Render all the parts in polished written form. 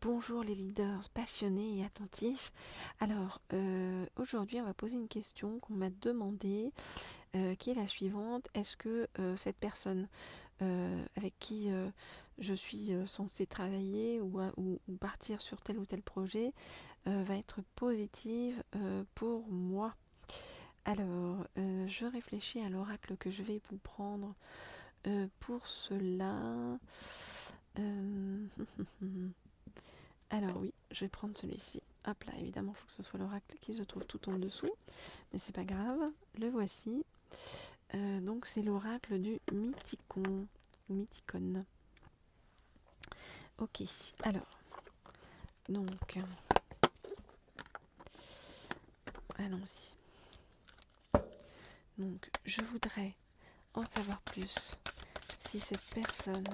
Bonjour les leaders passionnés et attentifs. Alors, aujourd'hui, on va poser une question qu'on m'a demandée, qui est la suivante. Est-ce que cette personne avec qui je suis censée travailler ou partir sur tel ou tel projet va être positive pour moi? Alors, je réfléchis à l'oracle que je vais vous prendre pour cela. Euh, Alors oui, je vais prendre celui-ci. Hop là, évidemment, il faut que ce soit l'oracle qui se trouve tout en dessous. Mais c'est pas grave, le voici. Donc c'est l'oracle du Mythicon. Mythicon. Ok, alors, donc, allons-y. Donc, je voudrais en savoir plus si cette personne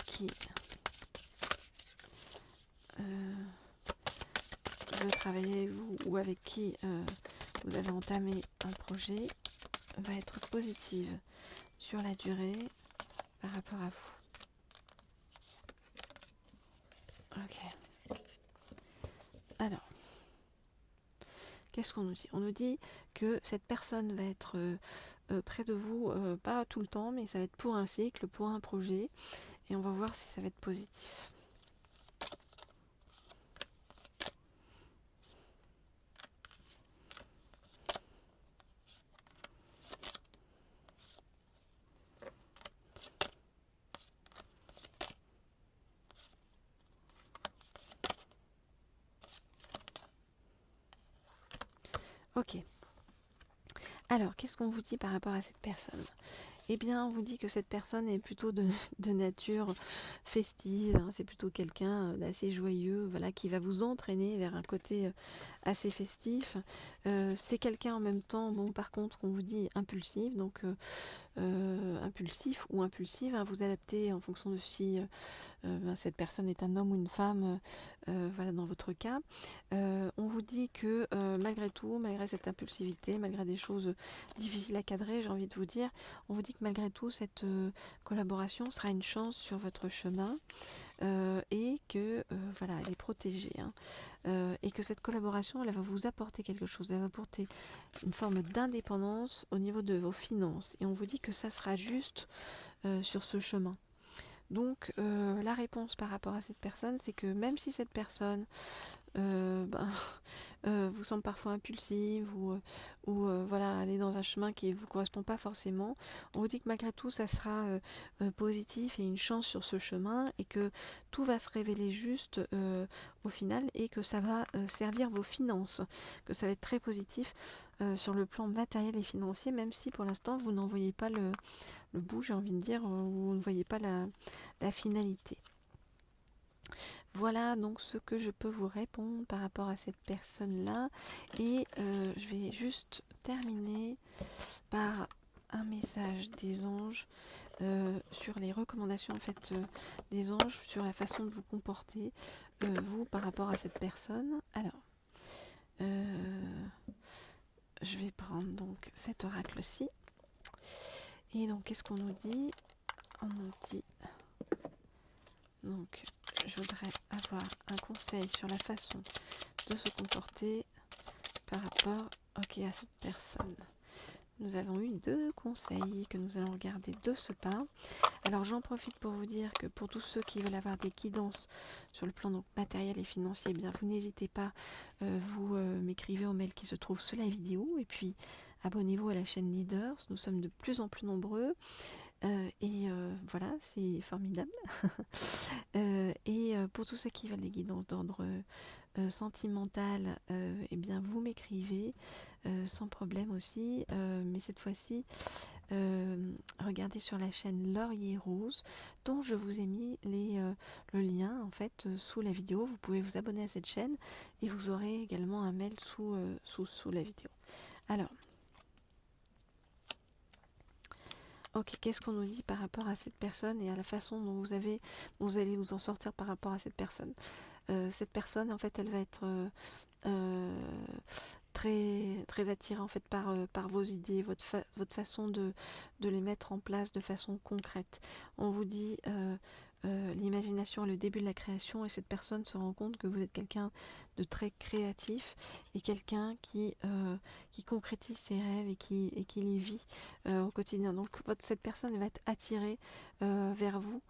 qui veut travailler avec vous ou avec qui vous avez entamé un projet va être positive sur la durée par rapport à vous. Ok. Alors, qu'est-ce qu'on nous dit? On nous dit que cette personne va être près de vous, pas tout le temps, mais ça va être pour un cycle, pour un projet, et on va voir si ça va être positif. Ok. Alors, qu'est-ce qu'on vous dit par rapport à cette personne? Eh bien, on vous dit que cette personne est plutôt de nature festive, hein. C'est plutôt quelqu'un d'assez joyeux, voilà, qui va vous entraîner vers un côté assez festif. C'est quelqu'un en même temps, bon, par contre, qu'on vous dit impulsif, donc impulsif ou impulsive, hein, vous adaptez en fonction de si cette personne est un homme ou une femme, voilà, dans votre cas. On vous dit que malgré tout, malgré cette impulsivité, malgré des choses difficiles à cadrer, j'ai envie de vous dire, on vous dit que malgré tout, cette collaboration sera une chance sur votre chemin et que voilà, elle est protégée, hein. Et que cette collaboration, elle va vous apporter quelque chose, elle va apporter une forme d'indépendance au niveau de vos finances. Et on vous dit que ça sera juste sur ce chemin. Donc la réponse par rapport à cette personne, c'est que même si cette personne vous semble parfois impulsive ou voilà, aller dans un chemin qui ne vous correspond pas forcément, on vous dit que malgré tout ça sera positif et une chance sur ce chemin et que tout va se révéler juste au final et que ça va servir vos finances, que ça va être très positif sur le plan matériel et financier, même si pour l'instant vous n'en voyez pas le bout, j'ai envie de dire, vous ne voyez pas la finalité. Voilà donc ce que je peux vous répondre par rapport à cette personne-là. Et je vais juste terminer par un message des anges sur les recommandations en fait des anges sur la façon de vous comporter vous par rapport à cette personne. Alors, je vais prendre donc cet oracle-ci. Et donc, qu'est-ce qu'on nous dit? On nous dit donc, je voudrais avoir un conseil sur la façon de se comporter par rapport à cette personne. Nous avons eu 2 conseils que nous allons regarder de ce pas. Alors j'en profite pour vous dire que pour tous ceux qui veulent avoir des guidances sur le plan donc matériel et financier, eh bien vous n'hésitez pas, vous m'écrivez au mail qui se trouve sous la vidéo et puis abonnez-vous à la chaîne Leaders. Nous sommes de plus en plus nombreux et voilà, c'est formidable. Et pour tous ceux qui veulent des guidances d'ordre sentimental, eh bien vous m'écrivez sans problème aussi, mais cette fois-ci regardez sur la chaîne Laurier Rose dont je vous ai mis le lien en fait sous la vidéo. Vous pouvez vous abonner à cette chaîne et vous aurez également un mail sous la vidéo. Alors, ok, qu'est-ce qu'on nous dit par rapport à cette personne et à la façon dont vous allez vous en sortir par rapport à cette personne? Cette personne, en fait, elle va être très, très attirée en fait par vos idées, votre façon de les mettre en place de façon concrète. On vous dit l'imagination est le début de la création, et cette personne se rend compte que vous êtes quelqu'un de très créatif et quelqu'un qui concrétise ses rêves et qui les vit au quotidien. Donc cette personne va être attirée vers vous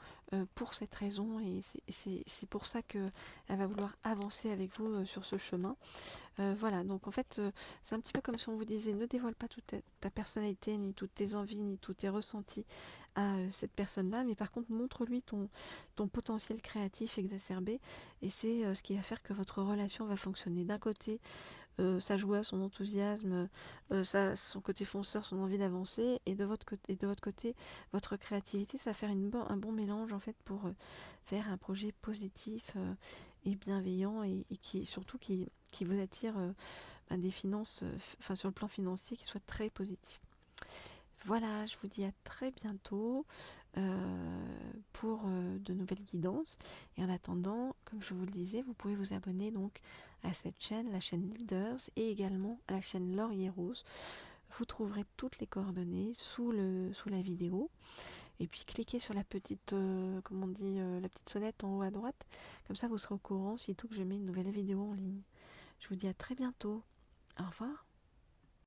pour cette raison, et c'est pour ça qu'elle va vouloir avancer avec vous sur ce chemin. Voilà, donc en fait, c'est un petit peu comme si on vous disait, ne dévoile pas toute ta personnalité, ni toutes tes envies, ni tous tes ressentis à cette personne-là, mais par contre, montre-lui ton potentiel créatif exacerbé, et c'est ce qui va faire que votre relation va fonctionner. D'un côté, sa joie, son enthousiasme, son côté fonceur, son envie d'avancer, et de votre côté, votre créativité, ça va faire un bon mélange en fait pour faire un projet positif et bienveillant, et surtout qui vous attire des finances, enfin sur le plan financier, qui soit très positif. Voilà, je vous dis à très bientôt pour de nouvelles guidances. Et en attendant, comme je vous le disais, vous pouvez vous abonner donc à cette chaîne, la chaîne Leaders, et également à la chaîne Laurier Rose. Vous trouverez toutes les coordonnées sous la vidéo. Et puis cliquez sur la petite, la petite sonnette en haut à droite. Comme ça, vous serez au courant sitôt que je mets une nouvelle vidéo en ligne. Je vous dis à très bientôt. Au revoir.